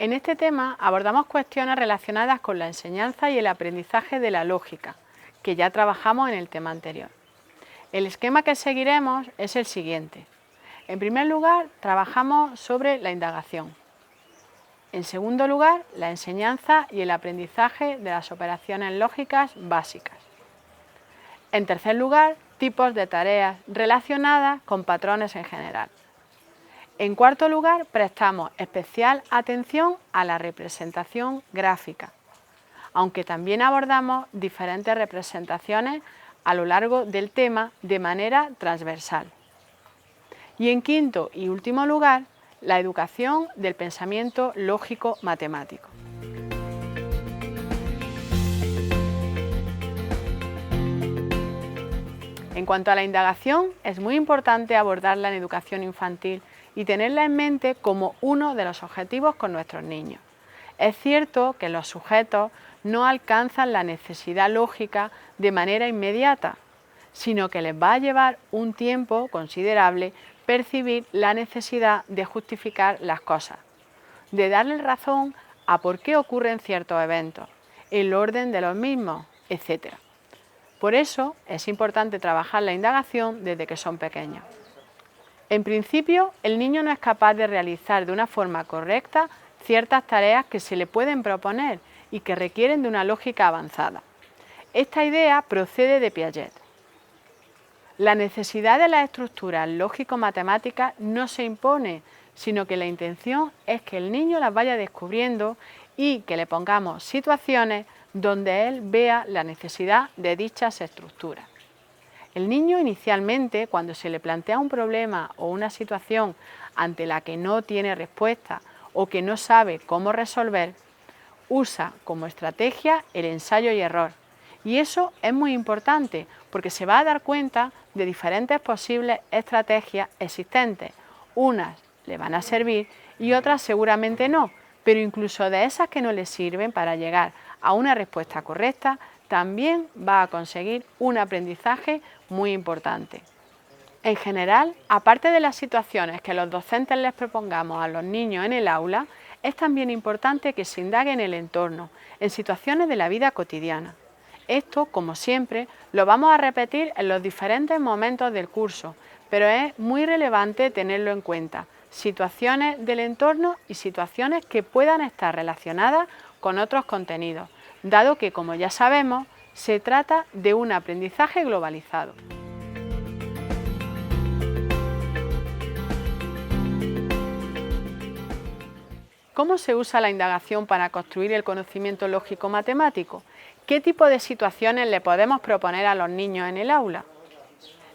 En este tema abordamos cuestiones relacionadas con la enseñanza y el aprendizaje de la lógica, que ya trabajamos en el tema anterior. El esquema que seguiremos es el siguiente. En primer lugar, trabajamos sobre la indagación. En segundo lugar, la enseñanza y el aprendizaje de las operaciones lógicas básicas. En tercer lugar, tipos de tareas relacionadas con patrones en general. En cuarto lugar, prestamos especial atención a la representación gráfica, aunque también abordamos diferentes representaciones a lo largo del tema de manera transversal. Y en quinto y último lugar, la educación del pensamiento lógico-matemático. En cuanto a la indagación, es muy importante abordarla en educación infantil y tenerla en mente como uno de los objetivos con nuestros niños. Es cierto que los sujetos no alcanzan la necesidad lógica de manera inmediata, sino que les va a llevar un tiempo considerable percibir la necesidad de justificar las cosas, de darle razón a por qué ocurren ciertos eventos, el orden de los mismos, etc. Por eso es importante trabajar la indagación desde que son pequeños. En principio, el niño no es capaz de realizar de una forma correcta ciertas tareas que se le pueden proponer y que requieren de una lógica avanzada. Esta idea procede de Piaget. La necesidad de las estructuras lógico-matemáticas no se impone, sino que la intención es que el niño las vaya descubriendo y que le pongamos situaciones donde él vea la necesidad de dichas estructuras. El niño inicialmente, cuando se le plantea un problema o una situación ante la que no tiene respuesta o que no sabe cómo resolver, usa como estrategia el ensayo y error. Y eso es muy importante porque se va a dar cuenta de diferentes posibles estrategias existentes. Unas le van a servir y otras seguramente no, pero incluso de esas que no le sirven para llegar a una respuesta correcta, también va a conseguir un aprendizaje muy importante. En general, aparte de las situaciones que los docentes les propongamos a los niños en el aula, es también importante que se indague en el entorno, en situaciones de la vida cotidiana. Esto, como siempre, lo vamos a repetir en los diferentes momentos del curso, pero es muy relevante tenerlo en cuenta. Situaciones del entorno y situaciones que puedan estar relacionadas con otros contenidos, dado que, como ya sabemos, se trata de un aprendizaje globalizado. ¿Cómo se usa la indagación para construir el conocimiento lógico-matemático? ¿Qué tipo de situaciones le podemos proponer a los niños en el aula?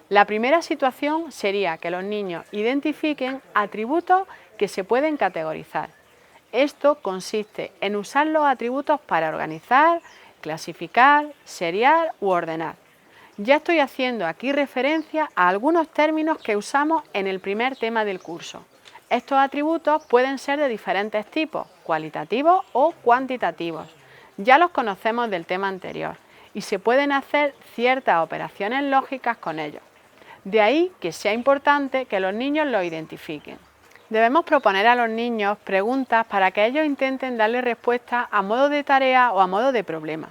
La primera situación sería que los niños identifiquen atributos que se pueden categorizar. Esto consiste en usar los atributos para organizar, clasificar, seriar u ordenar. Ya estoy haciendo aquí referencia a algunos términos que usamos en el primer tema del curso. Estos atributos pueden ser de diferentes tipos, cualitativos o cuantitativos. Ya los conocemos del tema anterior y se pueden hacer ciertas operaciones lógicas con ellos. De ahí que sea importante que los niños los identifiquen. Debemos proponer a los niños preguntas para que ellos intenten darle respuesta a modo de tarea o a modo de problema.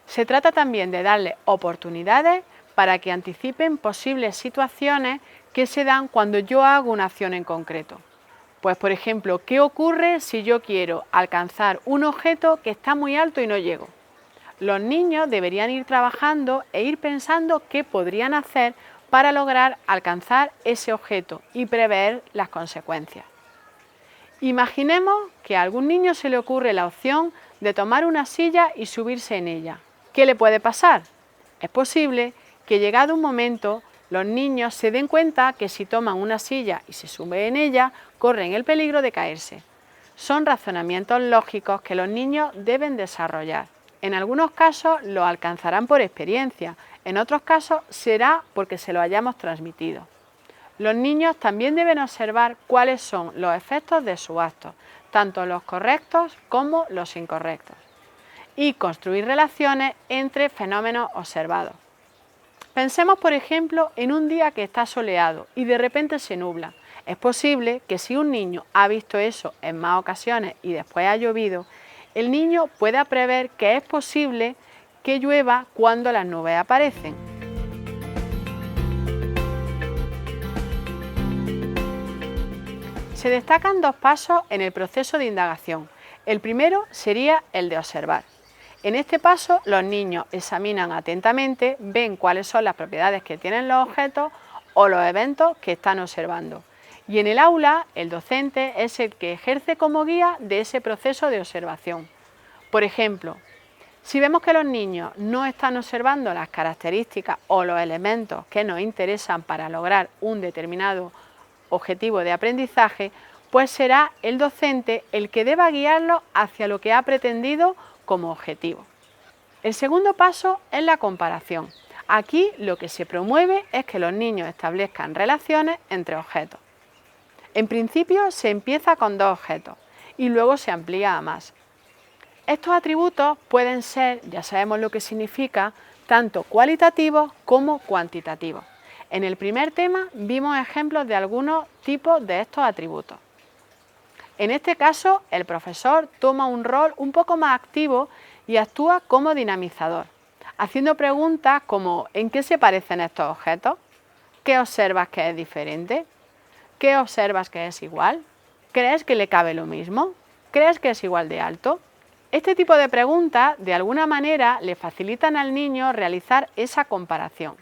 Se trata también de darles oportunidades para que anticipen posibles situaciones que se dan cuando yo hago una acción en concreto. Pues, por ejemplo, ¿qué ocurre si yo quiero alcanzar un objeto que está muy alto y no llego? Los niños deberían ir trabajando e ir pensando qué podrían hacer para lograr alcanzar ese objeto y prever las consecuencias. Imaginemos que a algún niño se le ocurre la opción de tomar una silla y subirse en ella. ¿Qué le puede pasar? Es posible que llegado un momento los niños se den cuenta que si toman una silla y se suben en ella, corren el peligro de caerse. Son razonamientos lógicos que los niños deben desarrollar. En algunos casos lo alcanzarán por experiencia, en otros casos será porque se lo hayamos transmitido. Los niños también deben observar cuáles son los efectos de sus actos, tanto los correctos como los incorrectos, y construir relaciones entre fenómenos observados. Pensemos, por ejemplo, en un día que está soleado y de repente se nubla. Es posible que si un niño ha visto eso en más ocasiones y después ha llovido, el niño pueda prever que es posible que llueva cuando las nubes aparecen. Se destacan dos pasos en el proceso de indagación. El primero sería el de observar. En este paso, los niños examinan atentamente, ven cuáles son las propiedades que tienen los objetos o los eventos que están observando. Y en el aula, el docente es el que ejerce como guía de ese proceso de observación. Por ejemplo, si vemos que los niños no están observando las características o los elementos que nos interesan para lograr un determinado objetivo de aprendizaje, pues será el docente el que deba guiarlos hacia lo que ha pretendido como objetivo. El segundo paso es la comparación. Aquí lo que se promueve es que los niños establezcan relaciones entre objetos. En principio se empieza con dos objetos y luego se amplía a más. Estos atributos pueden ser, ya sabemos lo que significa, tanto cualitativos como cuantitativos. En el primer tema vimos ejemplos de algunos tipos de estos atributos. En este caso, el profesor toma un rol un poco más activo y actúa como dinamizador, haciendo preguntas como ¿en qué se parecen estos objetos? ¿Qué observas que es diferente? ¿Qué observas que es igual? ¿Crees que le cabe lo mismo? ¿Crees que es igual de alto? Este tipo de preguntas, de alguna manera, le facilitan al niño realizar esa comparación.